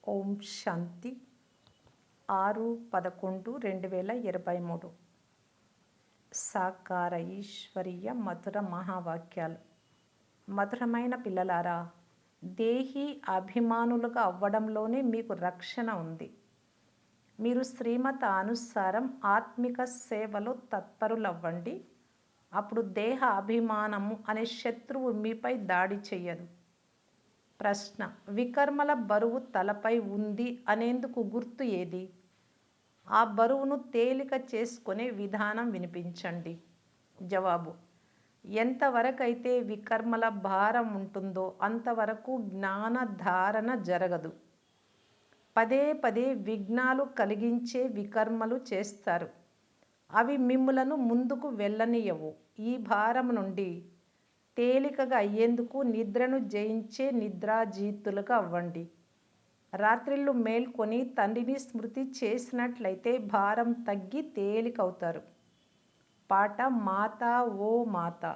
ఓం శాంతి 6/11/2023 సాకార ఈశ్వరీయ మధుర మహావాక్యాలు. మధురమైన పిల్లలారా, దేహీ అభిమానులుగా అవ్వడంలోనే మీకు రక్షణ ఉంది. మీరు శ్రీమతానుసారం ఆత్మిక సేవలో తత్పరులవ్వండి. అప్పుడు దేహ అభిమానము అనే శత్రువు మీపై దాడి చెయ్యదు. ప్రశ్న: వికర్మల బరువు తలపై ఉంది అనేందుకు గుర్తు ఏది? ఆ బరువును తేలిక చేసుకునే విధానం వినిపించండి. జవాబు: ఎంతవరకైతే వికర్మల భారం ఉంటుందో అంతవరకు జ్ఞానధారణ జరగదు. పదే పదే విఘ్నాలు కలిగించే వికర్మలు చేస్తారు. అవి మిమ్ములను ముందుకు వెళ్ళనీయవు. ఈ భారం నుండి తేలికగా అయ్యేందుకు నిద్రను జయించే నిద్రాజీతులుగా అవ్వండి. రాత్రిళ్ళు మేల్కొని తండ్రిని స్మృతి చేసినట్లయితే భారం తగ్గి తేలికవుతారు. పాట: మాతా ఓ మాతా.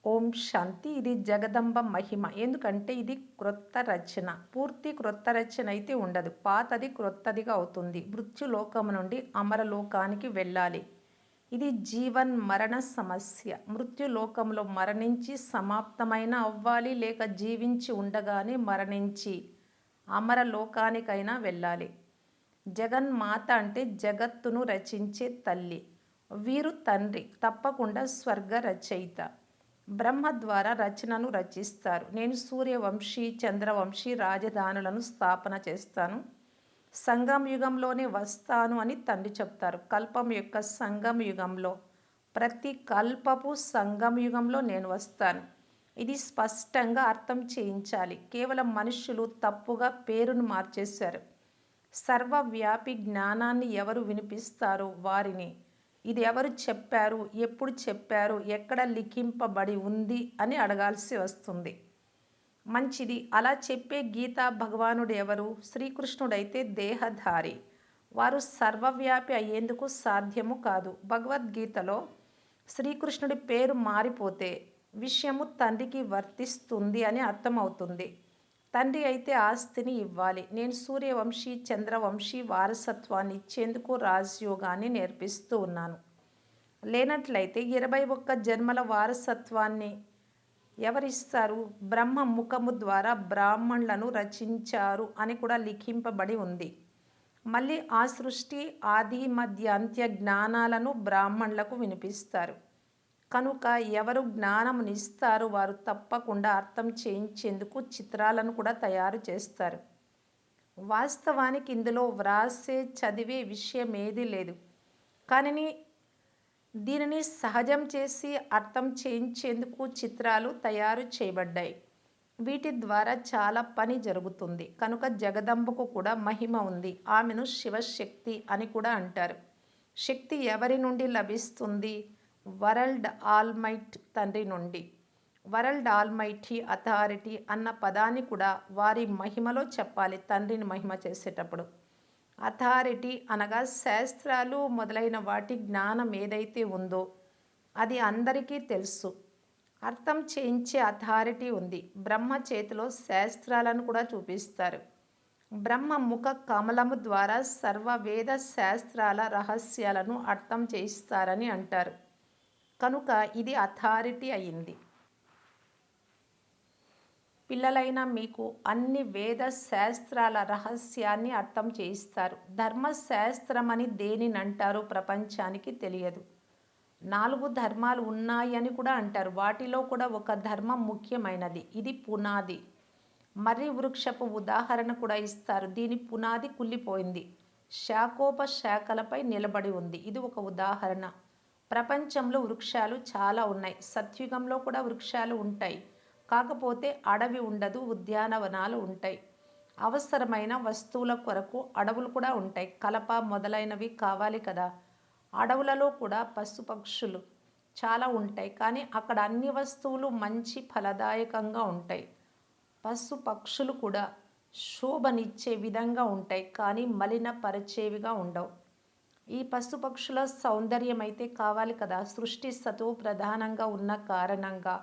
ఓం శాంతి. ఇది జగదంబ మహిమ. ఎందుకంటే ఇది క్రొత్త రచన. పూర్తి క్రొత్త రచన అయితే ఉండదు. పాతది క్రొత్తదిగా అవుతుంది. మృత్యులోకము నుండి అమరలోకానికి వెళ్ళాలి. ఇది జీవన్ మరణ సమస్య. మృత్యులోకంలో మరణించి సమాప్తమైన అవ్వాలి, లేక జీవించి ఉండగానే మరణించి అమరలోకానికైనా వెళ్ళాలి. జగన్మాత అంటే జగత్తును రచించే తల్లి. వీరు తండ్రి తప్పకుండా స్వర్గ రచయిత. బ్రహ్మ ద్వారా రచనను రచిస్తారు. నేను సూర్యవంశీ, చంద్రవంశీ రాజధానులను స్థాపన చేస్తాను. సంగమ యుగంలోనే వస్తాను అని తండ్రి చెప్తారు. కల్పం యొక్క సంగమ యుగంలో, ప్రతి కల్పపు సంగమ యుగంలో నేను వస్తాను. ఇది స్పష్టంగా అర్థం చేయించాలి. కేవలం మనుష్యులు తప్పుగా పేరును మార్చేశారు. సర్వవ్యాపి జ్ఞానాన్ని ఎవరు వినిపిస్తారో వారిని ఇది ఎవరు చెప్పారు, ఎప్పుడు చెప్పారు, ఎక్కడ లిఖింపబడి ఉంది అని అడగాల్సి వస్తుంది. మంచిది. అలా చెప్పే గీతా భగవానుడు ఎవరు? శ్రీకృష్ణుడైతే దేహధారి. వారు సర్వవ్యాపి అయ్యేందుకు సాధ్యము కాదు. భగవద్గీతలో శ్రీకృష్ణుడి పేరు మారిపోతే విషయము తండ్రికి వర్తిస్తుంది అని అర్థమవుతుంది. తండ్రి అయితే ఆస్తిని ఇవ్వాలి. నేను సూర్యవంశీ, చంద్రవంశీ వారసత్వాన్ని ఇచ్చేందుకు రాజయోగాన్ని నేర్పిస్తూ ఉన్నాను. లేనట్లయితే 21 జన్మల వారసత్వాన్ని ఎవరిస్తారు? బ్రహ్మ ముఖము ద్వారా బ్రాహ్మణులను రచించారు అని కూడా లిఖింపబడి ఉంది. మళ్ళీ ఆ సృష్టి ఆది మధ్య అంత్య జ్ఞానాలను బ్రాహ్మణులకు వినిపిస్తారు. కనుక ఎవరు జ్ఞానమునిస్తారు వారు తప్పకుండా అర్థం చేయించేందుకు చిత్రాలను కూడా తయారు చేస్తారు. వాస్తవానికి ఇందులో వ్రాసే చదివే విషయం ఏదీ లేదు. కానీ దీనిని సహజం చేసి అర్థం చేయించేందుకు చిత్రాలు తయారు చేయబడ్డాయి. వీటి ద్వారా చాలా పని జరుగుతుంది. కనుక జగదంబకు కూడా మహిమ ఉంది. ఆమెను శివశక్తి అని కూడా అంటారు. శక్తి ఎవరి నుండి లభిస్తుంది? వరల్డ్ ఆల్మైట్ తండ్రి నుండి. వరల్డ్ ఆల్మైటీ అథారిటీ అన్న పదాన్ని కూడా వారి మహిమలో చెప్పాలి. తండ్రిని మహిమ చేసేటప్పుడు అథారిటీ అనగా శాస్త్రాలు మొదలైన వాటి జ్ఞానం ఏదైతే ఉందో అది అందరికీ తెలుసు. అర్థం చేయించే అథారిటీ ఉంది. బ్రహ్మ చేతిలో శాస్త్రాలను కూడా చూపిస్తారు. బ్రహ్మ ముఖ కమలము ద్వారా సర్వ వేద శాస్త్రాల రహస్యాలను అర్థం చేయిస్తారని అంటారు. కనుక ఇది అథారిటీ అయింది. పిల్లలైన మీకు అన్ని వేద శాస్త్రాల రహస్యాన్ని అర్థం చేయిస్తారు. ధర్మశాస్త్రమని దేనినంటారో ప్రపంచానికి తెలియదు. 4 ధర్మాలు ఉన్నాయని కూడా అంటారు. వాటిలో కూడా ఒక ధర్మం ముఖ్యమైనది. ఇది పునాది. మర్రి వృక్షపు ఉదాహరణ కూడా ఇస్తారు. దీని పునాది కుళ్ళిపోయింది, శాఖోపశాఖలపై నిలబడి ఉంది. ఇది ఒక ఉదాహరణ. ప్రపంచంలో వృక్షాలు చాలా ఉన్నాయి. సత్యుగంలో కూడా వృక్షాలు ఉంటాయి. కాకపోతే అడవి ఉండదు, ఉద్యానవనాలు ఉంటాయి. అవసరమైన వస్తువుల కొరకు అడవులు కూడా ఉంటాయి. కలప మొదలైనవి కావాలి కదా. అడవులలో కూడా పశుపక్షులు చాలా ఉంటాయి. కానీ అక్కడ అన్ని వస్తువులు మంచి ఫలదాయకంగా ఉంటాయి. పశుపక్షులు కూడా శోభనిచ్చే విధంగా ఉంటాయి, కానీ మలినపరిచేవిగా ఉండవు. ఈ పశుపక్షుల సౌందర్యం అయితే కావాలి కదా. సృష్టి సతో ప్రధానంగా ఉన్న కారణంగా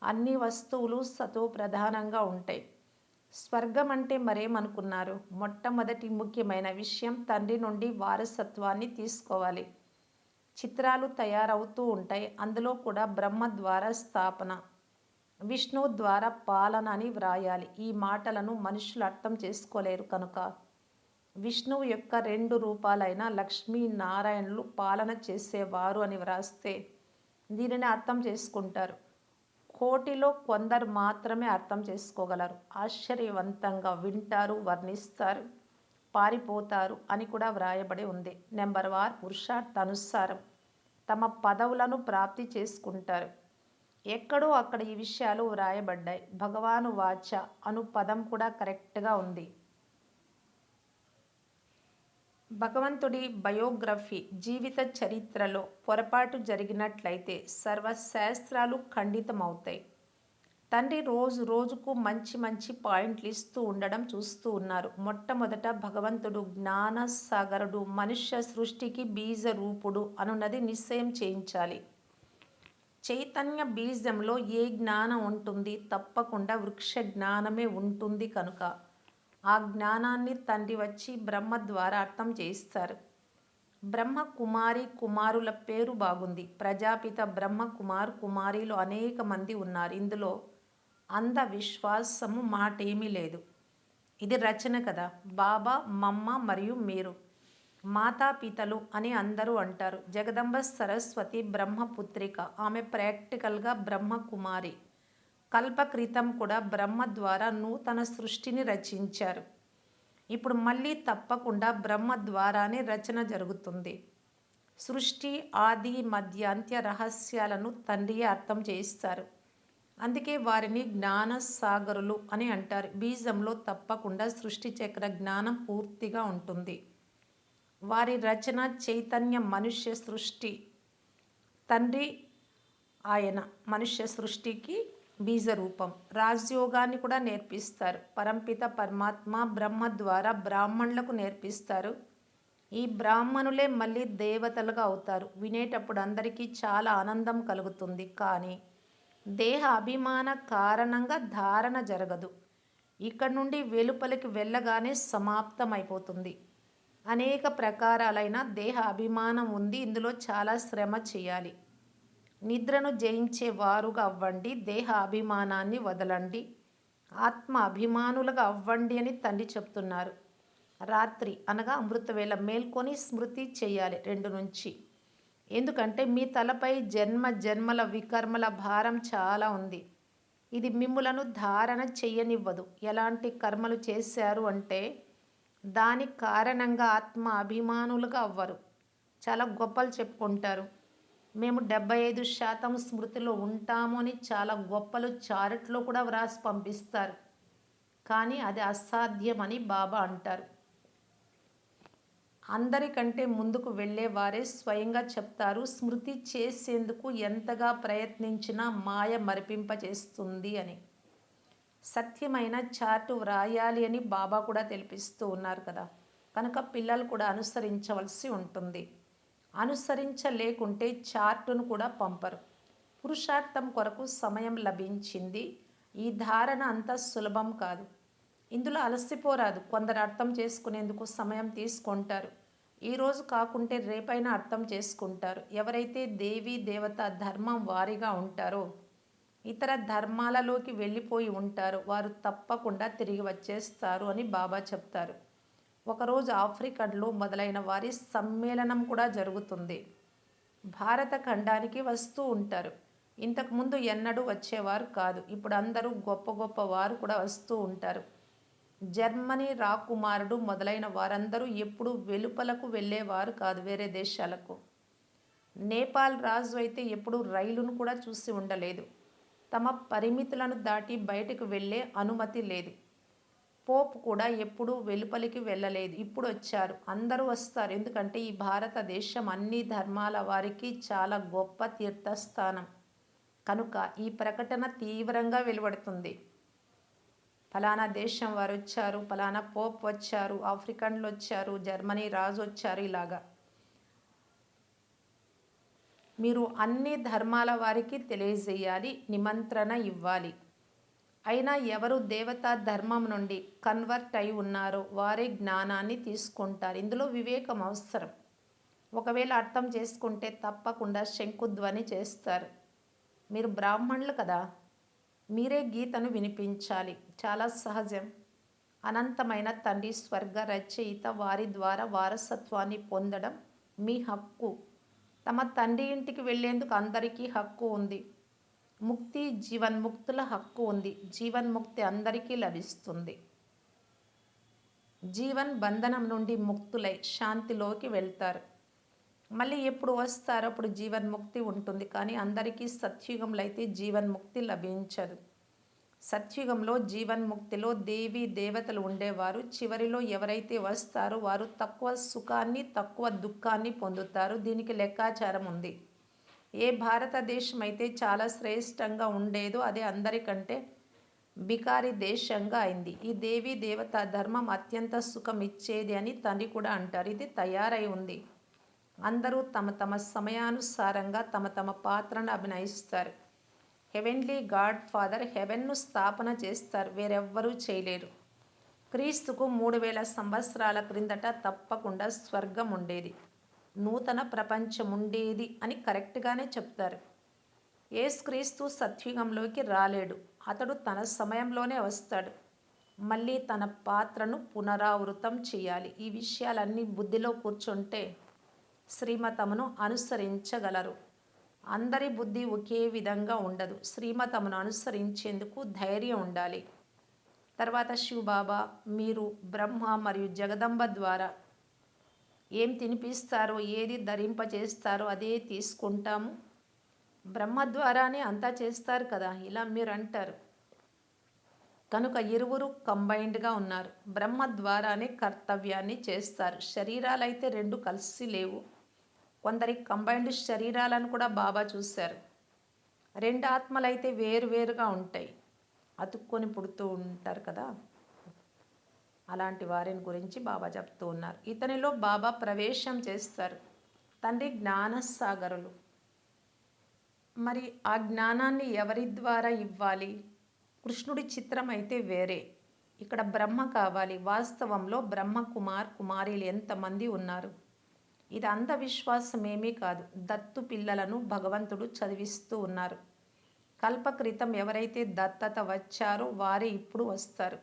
అన్ని వస్తువులు సతో ప్రధానంగా ఉంటాయి. స్వర్గం అంటే మరేమనుకున్నారు? మొట్టమొదటి ముఖ్యమైన విషయం తండ్రి నుండి వారసత్వాన్ని తీసుకోవాలి. చిత్రాలు తయారవుతూ ఉంటాయి. అందులో కూడా బ్రహ్మ ద్వారా స్థాపన, విష్ణువు ద్వారా పాలన అని వ్రాయాలి. ఈ మాటలను మనుషులు అర్థం చేసుకోలేరు కనుక విష్ణువు యొక్క 2 రూపాలైన లక్ష్మీ నారాయణులు పాలన చేసేవారు అని వ్రాస్తే దీనిని అర్థం చేసుకుంటారు. కోటిలో కొందరు మాత్రమే అర్థం చేసుకోగలరు. ఆశ్చర్యవంతంగా వింటారు, వర్ణిస్తారు, పారిపోతారు అని కూడా వ్రాయబడి ఉంది. నెంబర్ 1 పురుషార్థానుసారం తమ పదవులను ప్రాప్తి చేసుకుంటారు. ఎక్కడో అక్కడ ఈ విషయాలు వ్రాయబడ్డాయి. భగవాను వాచ అను పదం కూడా కరెక్ట్గా ఉంది. భగవంతుడి బయోగ్రఫీ, జీవిత చరిత్రలో పొరపాటు జరిగినట్లయితే సర్వశాస్త్రాలు ఖండితమవుతాయి. తండ్రి రోజు రోజుకు మంచి మంచి పాయింట్లు ఇస్తూ ఉండడం చూస్తూ ఉన్నారు. మొట్టమొదట భగవంతుడు జ్ఞాన సాగరుడు, మనుష్య సృష్టికి బీజ రూపుడు అనున్నది నిశ్చయం చేయించాలి. చైతన్య బీజంలో ఏ జ్ఞానం ఉంటుంది? తప్పకుండా వృక్ష జ్ఞానమే ఉంటుంది కనుక ఆ జ్ఞానాన్ని తండ్రి వచ్చి బ్రహ్మ ద్వారా అర్థం చేయిస్తారు. బ్రహ్మ కుమారి కుమారుల పేరు బాగుంది. ప్రజాపిత బ్రహ్మ కుమార్ కుమారీలు అనేక మంది ఉన్నారు. ఇందులో అంధ విశ్వాసము మాటేమీ లేదు. ఇది రచన కదా. బాబా, మమ్మ మరియు మీరు మాతాపితలు అని అందరూ అంటారు. జగదంబ సరస్వతి బ్రహ్మపుత్రిక. ఆమె ప్రాక్టికల్గా బ్రహ్మకుమారి. కల్పక్రితం కూడా బ్రహ్మ ద్వారా నూతన సృష్టిని రచించారు. ఇప్పుడు మళ్ళీ తప్పకుండా బ్రహ్మ ద్వారానే రచన జరుగుతుంది. సృష్టి ఆది మధ్య అంత్య రహస్యాలను తండ్రియే అర్థం చేయిస్తారు. అందుకే వారిని జ్ఞాన సాగరులు అని అంటారు. బీజంలో తప్పకుండా సృష్టి చక్ర జ్ఞానం పూర్తిగా ఉంటుంది. వారి రచన చైతన్య మనుష్య సృష్టి. తండ్రి ఆయన మనుష్య సృష్టికి బీజరూపం. రాజయోగాన్ని కూడా నేర్పిస్తారు. పరంపిత పరమాత్మ బ్రహ్మ ద్వారా బ్రాహ్మణులకు నేర్పిస్తారు. ఈ బ్రాహ్మణులే మళ్ళీ దేవతలుగా అవుతారు. వినేటప్పుడు అందరికీ చాలా ఆనందం కలుగుతుంది. కానీ దేహ అభిమాన కారణంగా ధారణ జరగదు. ఇక్కడ నుండి వెలుపలికి వెళ్ళగానే సమాప్తమైపోతుంది. అనేక ప్రకారాలైన దేహ అభిమానం ఉంది. ఇందులో చాలా శ్రమ చేయాలి. నిద్రను జయించే వారుగా అవ్వండి. దేహ అభిమానాన్ని వదలండి. ఆత్మ అభిమానులుగా అవ్వండి అని తండ్రి చెప్తున్నారు. రాత్రి అనగా అమృతవేళ మేల్కొని స్మృతి చేయాలి 2 నుంచి. ఎందుకంటే మీ తలపై జన్మ జన్మల వికర్మల భారం చాలా ఉంది. ఇది మిమ్ములను ధారణ చెయ్యనివ్వదు. ఎలాంటి కర్మలు చేశారు అంటే దాని కారణంగా ఆత్మ అభిమానులుగా అవ్వరు. చాలా గొప్పలు చెప్పుకుంటారు. మేము 75% స్మృతిలో ఉంటాము అని చాలా గొప్పలు చారిట్లో కూడా వ్రాసి పంపిస్తారు. కానీ అది అసాధ్యమని బాబా అంటారు. అందరికంటే ముందుకు వెళ్ళేవారే స్వయంగా చెప్తారు. స్మృతి చేసేందుకు ఎంతగా ప్రయత్నించినా మాయ మరిపింపచేస్తుంది అని. సత్యమైన చార్టు వ్రాయాలి అని బాబా కూడా తెలిపిస్తూ ఉన్నారు కదా. కనుక పిల్లలు కూడా అనుసరించవలసి ఉంటుంది. అనుసరించలేకుంటే చార్టును కూడా పంపరు. పురుషార్థం కొరకు సమయం లభించింది. ఈ ధారణ అంత సులభం కాదు. ఇందులో అలసిపోరాదు. కొందరు అర్థం చేసుకునేందుకు సమయం తీసుకుంటారు. ఈరోజు కాకుంటే రేపైనా అర్థం చేసుకుంటారు. ఎవరైతే దేవీ దేవత ధర్మం వారిగా ఉంటారో, ఇతర ధర్మాలలోకి వెళ్ళిపోయి ఉంటారో వారు తప్పకుండా తిరిగి వచ్చేస్తారు అని బాబా చెప్తారు. ఒకరోజు ఆఫ్రికన్లో మొదలైన వారి సమ్మేళనం కూడా జరుగుతుంది. భారత ఖండానికి వస్తూ ఉంటారు. ఇంతకుముందు ఎన్నడూ వచ్చేవారు కాదు. ఇప్పుడు అందరూ గొప్ప గొప్ప వారు కూడా వస్తూ ఉంటారు. జర్మనీ రాకుమారుడు మొదలైన వారందరూ ఎప్పుడూ వెలుపలకు వెళ్ళేవారు కాదు, వేరే దేశాలకు. నేపాల్ రాజు అయితే ఎప్పుడూ రైలును కూడా చూసి ఉండలేదు. తమ పరిమితులను దాటి బయటకు వెళ్ళే అనుమతి లేదు. పోప్ కూడా ఎప్పుడూ వెలుపలికి వెళ్ళలేదు. ఇప్పుడు వచ్చారు. అందరూ వస్తారు. ఎందుకంటే ఈ భారతదేశం అన్ని ధర్మాల వారికి చాలా గొప్ప తీర్థస్థానం కనుక ఈ ప్రకటన తీవ్రంగా వెలువడుతుంది. ఫలానా దేశం వారు వచ్చారు, ఫలానా పోప్ వచ్చారు, ఆఫ్రికన్లు వచ్చారు, జర్మనీ రాజు వచ్చారు. ఇలాగా మీరు అన్ని ధర్మాల వారికి తెలియజేయాలి, నిమంత్రణ ఇవ్వాలి. అయినా ఎవరు దేవతా ధర్మం నుండి కన్వర్ట్ అయి ఉన్నారో వారే జ్ఞానాన్ని తీసుకుంటారు. ఇందులో వివేకం అవసరం. ఒకవేళ అర్థం చేసుకుంటే తప్పకుండా శంకుధ్వని చేస్తారు. మీరు బ్రాహ్మణులు కదా, మీరే గీతను వినిపించాలి. చాలా సహజం. అనంతమైన తండ్రి స్వర్గ రచయిత, వారి ద్వారా వారసత్వాన్ని పొందడం మీ హక్కు. తమ తండ్రి ఇంటికి వెళ్ళేందుకు అందరికీ హక్కు ఉంది. ముక్తి, జీవన్ముక్తుల హక్కు ఉంది. జీవన్ముక్తి అందరికీ లభిస్తుంది. జీవన్ బంధనం నుండి ముక్తులై శాంతిలోకి వెళ్తారు. మళ్ళీ ఎప్పుడు వస్తారో అప్పుడు జీవన్ముక్తి ఉంటుంది. కానీ అందరికీ సత్యుగంలో అయితే జీవన్ముక్తి లభించదు. సత్యుగంలో జీవన్ముక్తిలో దేవీ దేవతలు ఉండేవారు. చివరిలో ఎవరైతే వస్తారో వారు తక్కువ సుఖాన్ని, తక్కువ దుఃఖాన్ని పొందుతారు. దీనికి లెక్కాచారం ఉంది. ఏ భారతదేశం అయితే చాలా శ్రేష్టంగా ఉండేదో అదే అందరికంటే బికారి దేశంగా అయింది. ఈ దేవీ దేవతా ధర్మం అత్యంత సుఖం ఇచ్చేది అని తండ్రి కూడా అంటారు. ఇది తయారై ఉంది. అందరూ తమ తమ సమయానుసారంగా తమ తమ పాత్రను అభినయిస్తారు. హెవెన్లీ గాడ్ ఫాదర్ హెవెన్ను స్థాపన చేస్తారు. వేరెవ్వరూ చేయలేరు. క్రీస్తుకు 3000 సంవత్సరాల క్రిందట తప్పకుండా స్వర్గం ఉండేది, నూతన ప్రపంచం ఉండేది అని కరెక్ట్గానే చెప్తారు. యేసుక్రీస్తు సత్యుగంలోకి రాలేడు. అతడు తన సమయంలోనే వస్తాడు. మళ్ళీ తన పాత్రను పునరావృతం చేయాలి. ఈ విషయాలన్నీ బుద్ధిలో కూర్చుంటే శ్రీమతమును అనుసరించగలరు. అందరి బుద్ధి ఒకే విధంగా ఉండదు. శ్రీమతమును అనుసరించేందుకు ధైర్యం ఉండాలి. తర్వాత శివబాబా, మీరు బ్రహ్మ మరియు జగదంబ ద్వారా ఏం తినిపిస్తారో, ఏది ధరింపచేస్తారో అదే తీసుకుంటాము. బ్రహ్మ ద్వారానే అంతా చేస్తారు కదా, ఇలా మీరు అంటారు. కనుక ఇరువురు కంబైన్డ్గా ఉన్నారు. బ్రహ్మ ద్వారానే కర్తవ్యాన్ని చేస్తారు. శరీరాలైతే రెండు కలిసి లేవు. కొందరి కంబైన్డ్ శరీరాలను కూడా బాబా చూశారు. రెండు ఆత్మలైతే వేరువేరుగా ఉంటాయి. అతుక్కొని పుడుతూ ఉంటారు కదా, అలాంటి వారిని గురించి బాబా చెప్తూ ఉన్నారు. ఇతనిలో బాబా ప్రవేశం చేస్తారు. తండ్రి జ్ఞానసాగరులు. మరి ఆ జ్ఞానాన్ని ఎవరి ద్వారా ఇవ్వాలి? కృష్ణుడి చిత్రం అయితే వేరే. ఇక్కడ బ్రహ్మ కావాలి. వాస్తవంలో బ్రహ్మ కుమారీలు ఎంతమంది ఉన్నారు? ఇది అంధవిశ్వాసం ఏమీ కాదు. దత్తు పిల్లలను భగవంతుడు చదివిస్తూ ఉన్నారు. కల్పక్రితం ఎవరైతే దత్తత వచ్చారో వారే ఇప్పుడు వస్తారు.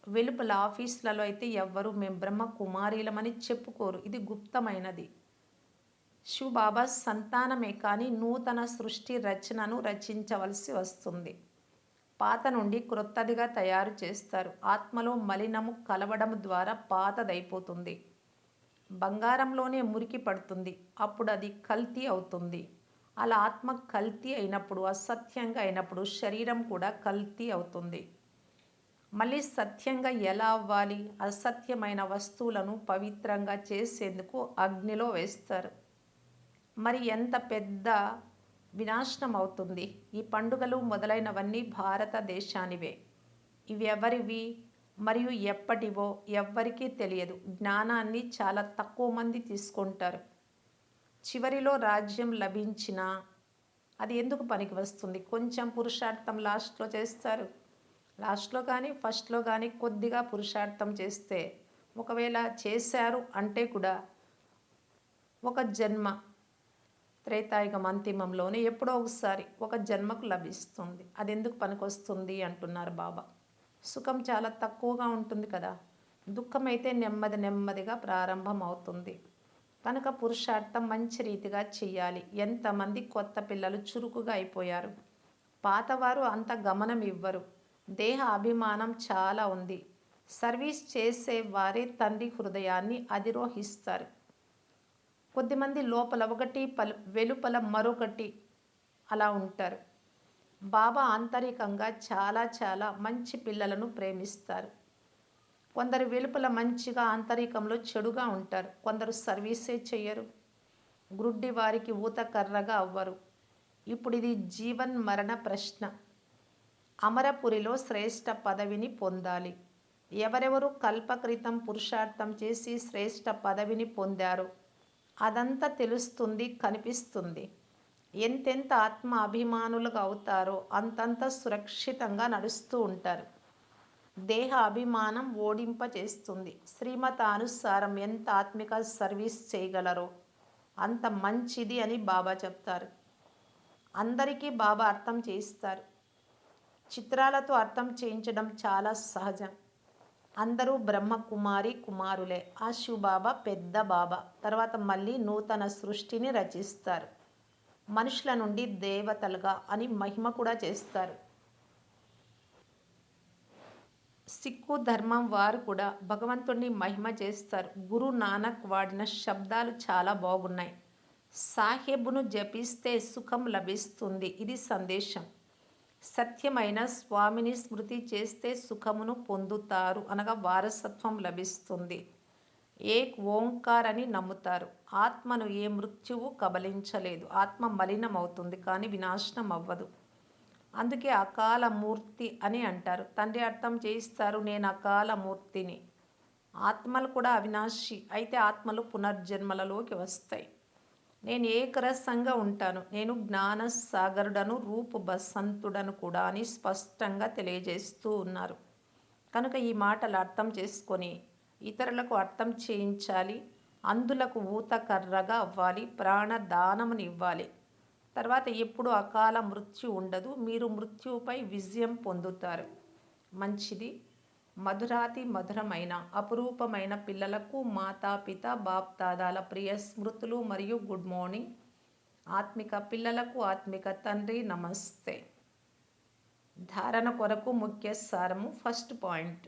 వెలుపల ఆఫీసులలో అయితే ఎవ్వరూ మేము బ్రహ్మ కుమారీలమని చెప్పుకోరు. ఇది గుప్తమైనది. శివబాబా సంతానమే కానీ నూతన సృష్టి రచనను రచించవలసి వస్తుంది. పాత నుండి క్రొత్తదిగా తయారు చేస్తారు. ఆత్మలో మలినము కలవడం ద్వారా పాతదైపోతుంది. బంగారంలోనే మురికి పడుతుంది. అప్పుడు అది కల్తీ అవుతుంది. అలా ఆత్మ కల్తీ అయినప్పుడు, అసత్యంగా అయినప్పుడు శరీరం కూడా కల్తీ అవుతుంది. మళ్ళీ సత్యంగా ఎలా అవ్వాలి? అసత్యమైన వస్తువులను పవిత్రంగా చేసేందుకు అగ్నిలో వేస్తారు. మరి ఎంత పెద్ద వినాశనం అవుతుంది. ఈ పండుగలు మొదలైనవన్నీ భారతదేశానివే. ఇవి ఎవరివి మరియు ఎప్పటివో ఎవ్వరికీ తెలియదు. జ్ఞానాన్ని చాలా తక్కువ మంది తీసుకుంటారు. చివరిలో రాజ్యం లభించినా అది ఎందుకు పనికి వస్తుంది? కొంచెం పురుషార్థం లాస్ట్లో చేస్తారు. లాస్ట్లో కానీ ఫస్ట్లో కానీ కొద్దిగా పురుషార్థం చేస్తే, ఒకవేళ చేశారు అంటే కూడా ఒక జన్మ త్రేతాయుగం అంతిమంలోనే ఎప్పుడో ఒకసారి ఒక జన్మకు లభిస్తుంది. అది ఎందుకు పనికొస్తుంది అంటున్నారు బాబా. సుఖం చాలా తక్కువగా ఉంటుంది కదా, దుఃఖం అయితే నెమ్మది నెమ్మదిగా ప్రారంభం అవుతుంది. కనుక పురుషార్థం మంచి రీతిగా చెయ్యాలి. ఎంతమంది కొత్త పిల్లలు చురుకుగా అయిపోయారు. పాతవారు అంత గమనం ఇవ్వరు. దేహ అభిమానం చాలా ఉంది. సర్వీస్ చేసే వారే తండ్రి హృదయాన్ని అధిరోహిస్తారు. కొద్దిమంది లోపల ఒకటి, వెలుపల మరొకటి అలా ఉంటారు. బాబా ఆంతరికంగా చాలా చాలా మంచి పిల్లలను ప్రేమిస్తారు. కొందరు వెలుపల మంచిగా, ఆంతరికంలో చెడుగా ఉంటారు. కొందరు సర్వీసే చెయ్యరు. గ్రుడ్డి వారికి ఊతకర్రగా అవ్వరు. ఇప్పుడు ఇది జీవన్ మరణ ప్రశ్న. అమరపురిలో శ్రేష్ఠ పదవిని పొందాలి. ఎవరెవరు కల్పక్రితం పురుషార్థం చేసి శ్రేష్ఠ పదవిని పొందారో అదంతా తెలుస్తుంది, కనిపిస్తుంది. ఎంతెంత ఆత్మ అభిమానులుగా అవుతారో అంతంత సురక్షితంగా నడుస్తూ ఉంటారు. దేహ అభిమానం ఓడింపచేస్తుంది. శ్రీమతానుసారం ఎంత ఆత్మిక సర్వీస్ చేయగలరో అంత మంచిది అని బాబా చెప్తారు. అందరికీ బాబా అర్థం చేయిస్తారు. చిత్రాలతో అర్థం చేయించడం చాలా సహజం. అందరూ బ్రహ్మకుమారి కుమారులే. ఆ శివబాబా పెద్ద బాబా తర్వాత మళ్ళీ నూతన సృష్టిని రచిస్తారు. మనుషుల నుండి దేవతలుగా అని మహిమ కూడా చేస్తారు. సిక్కు ధర్మం వారు కూడా భగవంతుడిని మహిమ చేస్తారు. గురు నానక్ వాడిన శబ్దాలు చాలా బాగున్నాయి. సాహెబును జపిస్తే సుఖం లభిస్తుంది. ఇది సందేశం. సత్యమైన స్వామిని స్మృతి చేస్తే సుఖమును పొందుతారు అనగా వారసత్వం లభిస్తుంది. ఏక్ ఓంకార్ అని నమ్ముతారు. ఆత్మను ఏ మృత్యువు కబలించలేదు. ఆత్మ మలినమవుతుంది కానీ వినాశనం అవ్వదు. అందుకే అకాల మూర్తి అని అంటారు. తండ్రి అర్థం చేయిస్తారు, నేను అకాల మూర్తిని. ఆత్మలు కూడా అవినాశి. అయితే ఆత్మలు పునర్జన్మలలోకి వస్తాయి. నేను ఏకరసంగా ఉంటాను. నేను జ్ఞాన సాగరుడను, రూపు బసంతుడను కూడా అని స్పష్టంగా తెలియజేస్తూ ఉన్నారు. కనుక ఈ మాటలు అర్థం చేసుకొని ఇతరులకు అర్థం చేయించాలి. అందులకు ఊతకర్రగా అవ్వాలి. ప్రాణదానముని ఇవ్వాలి. తర్వాత ఎప్పుడు అకాల మృత్యు ఉండదు. మీరు మృత్యువుపై విజయం పొందుతారు. మంచిది. మధురాతి మధురమైన అపురూపమైన పిల్లలకు మాతాపిత బాప్దాదాల ప్రియ స్మృతులు మరియు గుడ్ మార్నింగ్. ఆత్మిక పిల్లలకు ఆత్మిక తండ్రి నమస్తే. ధారణ కొరకు ముఖ్య సారము. ఫస్ట్ పాయింట్,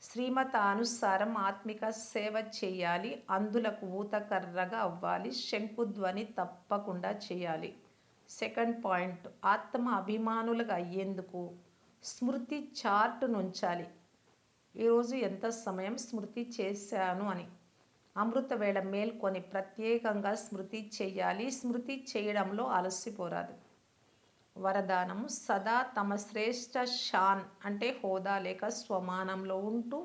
శ్రీమతానుసారం ఆత్మిక సేవ చేయాలి. అందులకు ఊతకర్రగా అవ్వాలి. శంకుధ్వని తప్పకుండా చేయాలి. సెకండ్ పాయింట్, ఆత్మ అభిమానులుగా అయ్యేందుకు స్మృతి చార్టునుంచాలి. ఈరోజు ఎంత సమయం స్మృతి చేశాను అని. అమృతవేళ మేల్కొని ప్రత్యేకంగా స్మృతి చేయాలి. స్మృతి చేయడంలో అలసిపోరాదు. వరదానము, సదా తమ శ్రేష్ఠ షాన్ అంటే హోదా లేక స్వమానంలో ఉంటూ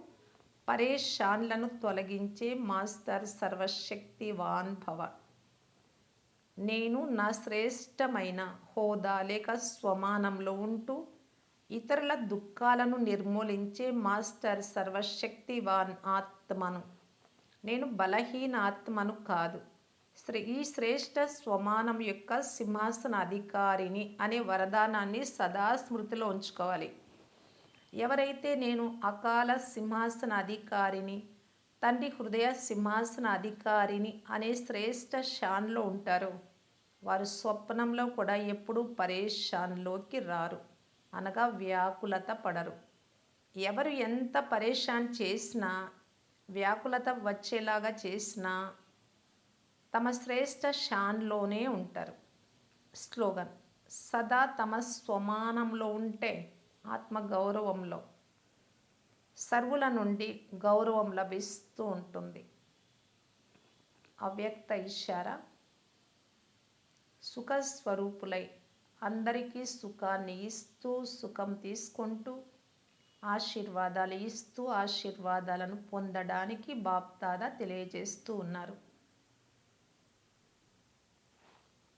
పరేషాన్లను తొలగించే మాస్టర్ సర్వశక్తివాన్ భవ. నేను నా శ్రేష్టమైన హోదా లేక స్వమానంలో ఉంటూ ఇతరుల దుఃఖాలను నిర్మూలించే మాస్టర్ సర్వశక్తివాన్ ఆత్మను. నేను బలహీన ఆత్మను కాదు. ఈ శ్రేష్ఠ స్వమానం యొక్క సింహాసన అధికారిని అనే వరదానాన్ని సదా స్మృతిలో ఉంచుకోవాలి. ఎవరైతే నేను అకాల సింహాసన అధికారిని, తండ్రి హృదయ సింహాసన అధికారిని అనే శ్రేష్ఠ షాన్లో ఉంటారో వారు స్వప్నంలో కూడా ఎప్పుడూ పరేషాన్లోకి రారు, అనగా వ్యాకులత పడరు. ఎవరు ఎంత పరేషాన్ చేసినా, వ్యాకులత వచ్చేలాగా చేసినా తమ శ్రేష్ఠ షాన్లోనే ఉంటారు. స్లోగన్, సదా తమ స్వమానంలో ఉంటే ఆత్మ గౌరవంలో సర్వుల నుండి గౌరవం లభిస్తూ ఉంటుంది. అవ్యక్త ఇషారా, సుఖస్వరూపులై అందరికీ సుఖాన్ని ఇస్తూ సుఖం తీసుకుంటూ ఆశీర్వాదాలు ఇస్తూ ఆశీర్వాదాలను పొందడానికి బాప్దాదా తెలియజేస్తూ ఉన్నారు.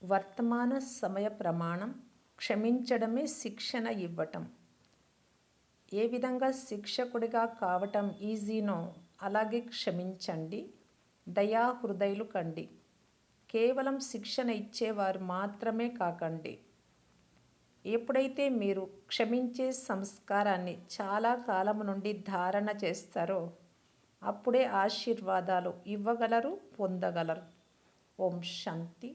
వర్తమాన సమయ ప్రమాణం, క్షమించడమే శిక్షణ ఇవ్వటం. ఏ విధంగా శిక్షకుడిగా కావటం ఈజీనో అలాగే క్షమించండి. దయాహృదయులు కండి. కేవలం శిక్షణ ఇచ్చేవారు మాత్రమే కాకండి. ఎప్పుడైతే మీరు క్షమించే సంస్కారాన్ని చాలా కాలం నుండి ధారణ చేస్తారో అప్పుడే ఆశీర్వాదాలు ఇవ్వగలరు, పొందగలరు. ఓం శాంతి.